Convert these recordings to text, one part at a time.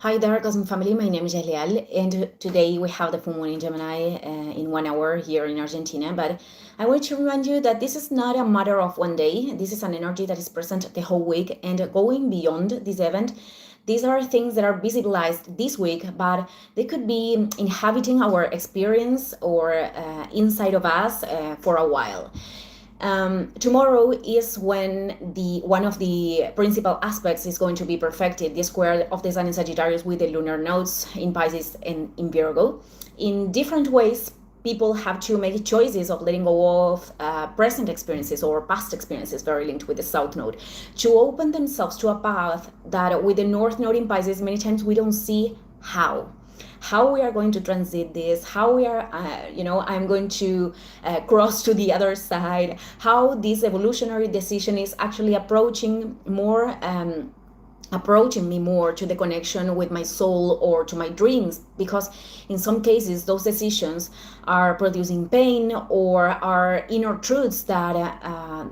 Hi there, Cosmic Family. My name is Elial, and today we have the full moon in Gemini in 1 hour here in Argentina. But I want to remind you that this is not a matter of one day. This is an energy that is present the whole week and going beyond this event. These are things that are visibilized this week, but they could be inhabiting our experience or inside of us for a while. Tomorrow is when one of the principal aspects is going to be perfected, the square of the Sun in Sagittarius with the lunar nodes in Pisces and in Virgo. In different ways, people have to make choices of letting go of present experiences or past experiences, very linked with the South Node, to open themselves to a path that with the North Node in Pisces, many times we don't see how we are going to transit this, how we are, I'm going to cross to the other side, how this evolutionary decision is actually approaching me more to the connection with my soul or to my dreams, because in some cases those decisions are producing pain or are inner truths that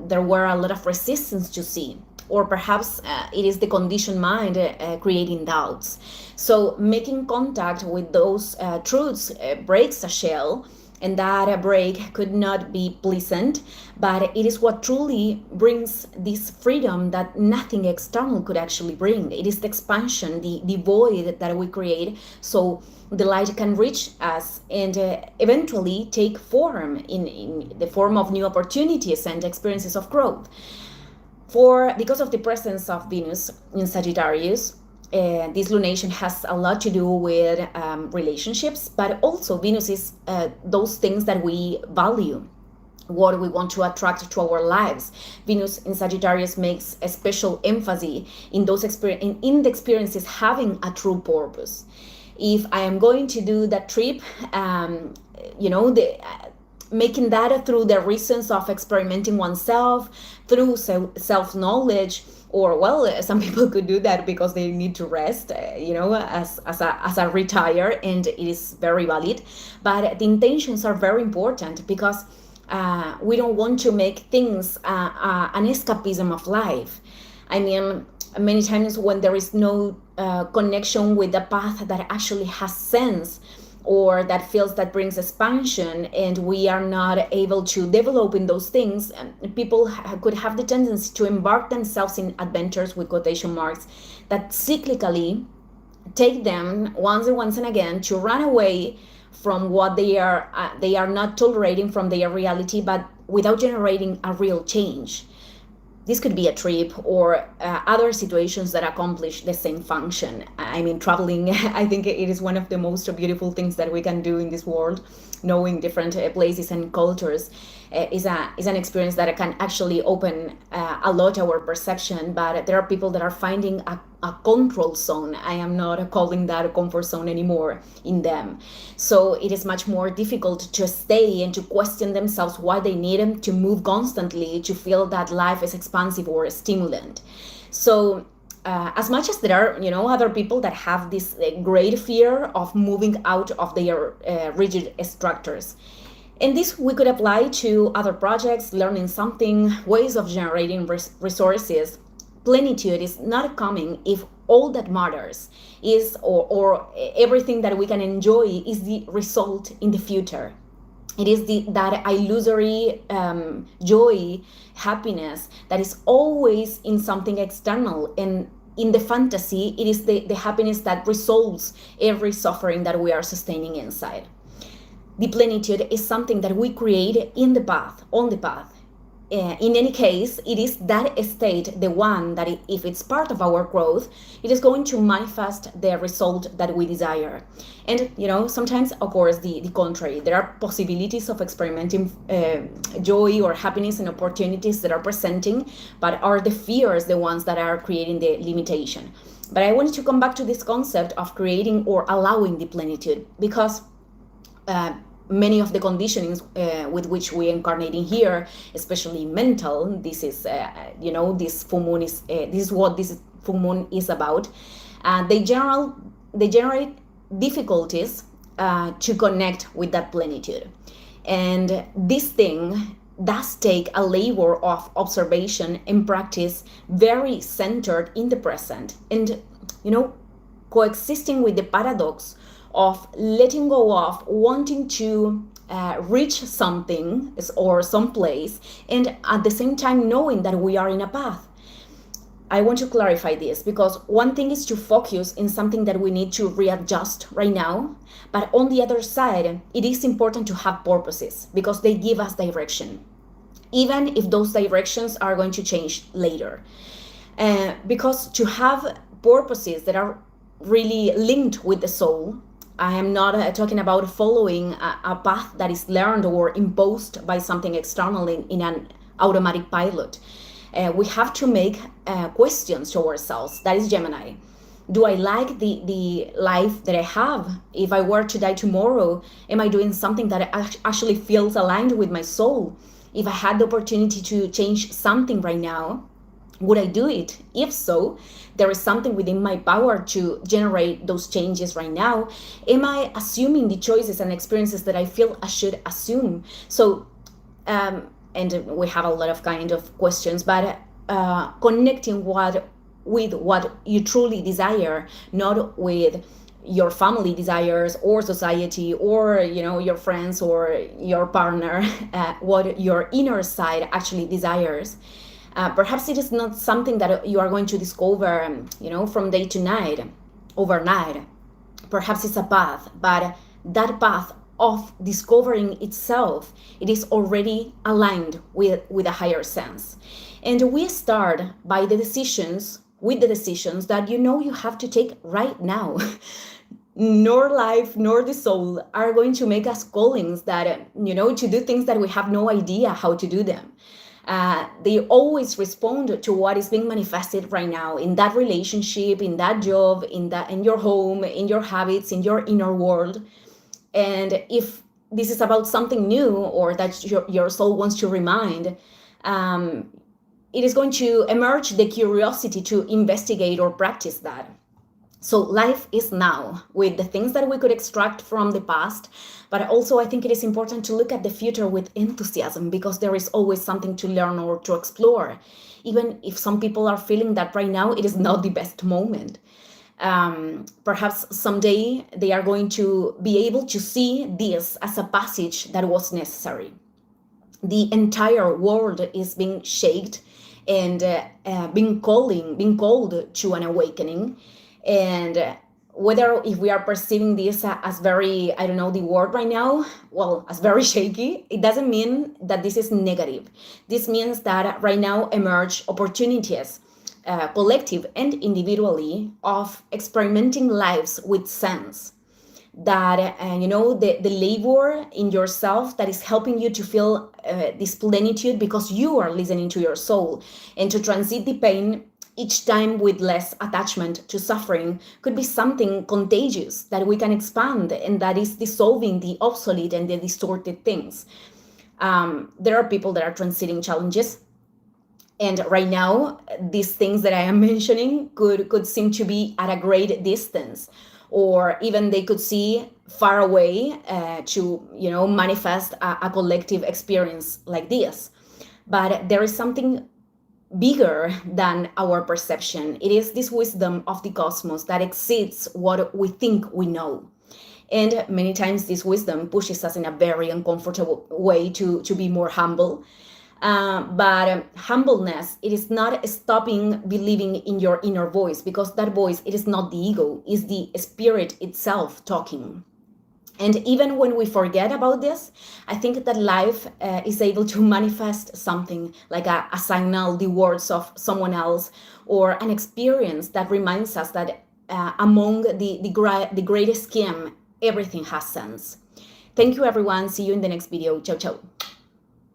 there were a lot of resistance to see, or perhaps it is the conditioned mind creating doubts. So making contact with those truths breaks a shell, and that break could not be pleasant, but it is what truly brings this freedom that nothing external could actually bring. It is the expansion, the void that we create, so the light can reach us and eventually take form in the form of new opportunities and experiences of growth. Because of the presence of Venus in Sagittarius, this lunation has a lot to do with relationships, but also Venus is those things that we value, what we want to attract to our lives. Venus in Sagittarius makes a special emphasis in those in the experiences having a true purpose. If I am going to do that trip, making that through the reasons of experimenting oneself, through self-knowledge, or some people could do that because they need to rest, as a retire, and it is very valid. But the intentions are very important, because we don't want to make things an escapism of life. I mean, many times when there is no connection with the path that actually has sense, or that feels that brings expansion, and we are not able to develop in those things, people could have the tendency to embark themselves in adventures with quotation marks that cyclically take them once and again to run away from what they are not tolerating from their reality, but without generating a real change. This could be a trip or other situations that accomplish the same function. I mean, traveling, I think it is one of the most beautiful things that we can do in this world. Knowing different places and cultures is an experience that can actually open a lot our perception, but there are people that are finding a control zone. I am not calling that a comfort zone anymore in them. So it is much more difficult to stay and to question themselves why they need to move constantly to feel that life is expansive or stimulant. So as much as there are, other people that have this great fear of moving out of their rigid structures. And this we could apply to other projects, learning something, ways of generating resources. Plenitude is not coming if all that matters is, or everything that we can enjoy is the result in the future. It is that illusory joy, happiness that is always in something external. And in the fantasy, it is the happiness that resolves every suffering that we are sustaining inside. The plenitude is something that we create on the path. In any case, it is that state, the one that if it's part of our growth, it is going to manifest the result that we desire. And, sometimes, of course, the contrary. There are possibilities of experimenting joy or happiness and opportunities that are presenting, but are the fears the ones that are creating the limitation. But I wanted to come back to this concept of creating or allowing the plenitude, because many of the conditionings with which we incarnate in here, especially mental, this is this full moon is this is what this full moon is about. They generate difficulties to connect with that plenitude, and this thing does take a labor of observation and practice, very centered in the present. And coexisting with the paradox of letting go of wanting to reach something or someplace, and at the same time knowing that we are in a path. I want to clarify this because one thing is to focus in something that we need to readjust right now, but on the other side, it is important to have purposes because they give us direction, even if those directions are going to change later. Because to have purposes that are really linked with the soul, I am not talking about following a path that is learned or imposed by something external in an automatic pilot. We have to make questions to ourselves. That is Gemini. Do I like the life that I have? If I were to die tomorrow, am I doing something that actually feels aligned with my soul? If I had the opportunity to change something right now, would I do it? If so, there is something within my power to generate those changes right now. Am I assuming the choices and experiences that I feel I should assume? So, and we have a lot of kind of questions, but connecting with what you truly desire, not with your family desires or society or your friends or your partner, what your inner side actually desires. Perhaps it is not something that you are going to discover, from day to night, overnight. Perhaps it's a path, but that path of discovering itself, it is already aligned with a higher sense. And we start by with the decisions that you have to take right now. Nor life nor the soul are going to make us callings that, to do things that we have no idea how to do them. They always respond to what is being manifested right now in that relationship, in that job, in your home, in your habits, in your inner world. And if this is about something new or that your soul wants to remind, it is going to emerge the curiosity to investigate or practice that. So life is now with the things that we could extract from the past, but also I think it is important to look at the future with enthusiasm because there is always something to learn or to explore, even if some people are feeling that right now it is not the best moment. Perhaps someday they are going to be able to see this as a passage that was necessary. The entire world is being shaked and being called to an awakening. And whether if we are perceiving this as very, I don't know the word right now, well, as very shaky, it doesn't mean that this is negative. This means that right now emerge opportunities, collective and individually, of experimenting lives with sense. That, the labor in yourself that is helping you to feel this plenitude because you are listening to your soul, and to transit the pain each time with less attachment to suffering could be something contagious that we can expand, and that is dissolving the obsolete and the distorted things. There are people that are transiting challenges, and right now these things that I am mentioning could seem to be at a great distance, or even they could see far away to manifest a collective experience like this. But there is something bigger than our perception. It is this wisdom of the cosmos that exceeds what we think we know. And many times this wisdom pushes us in a very uncomfortable way to be more humble. But humbleness, it is not stopping believing in your inner voice, because that voice, it is not the ego, it's the spirit itself talking. And even when we forget about this, I think that life is able to manifest something like a signal, the words of someone else, or an experience that reminds us that among the greatest scheme, everything has sense. Thank you, everyone. See you in the next video. Ciao, ciao.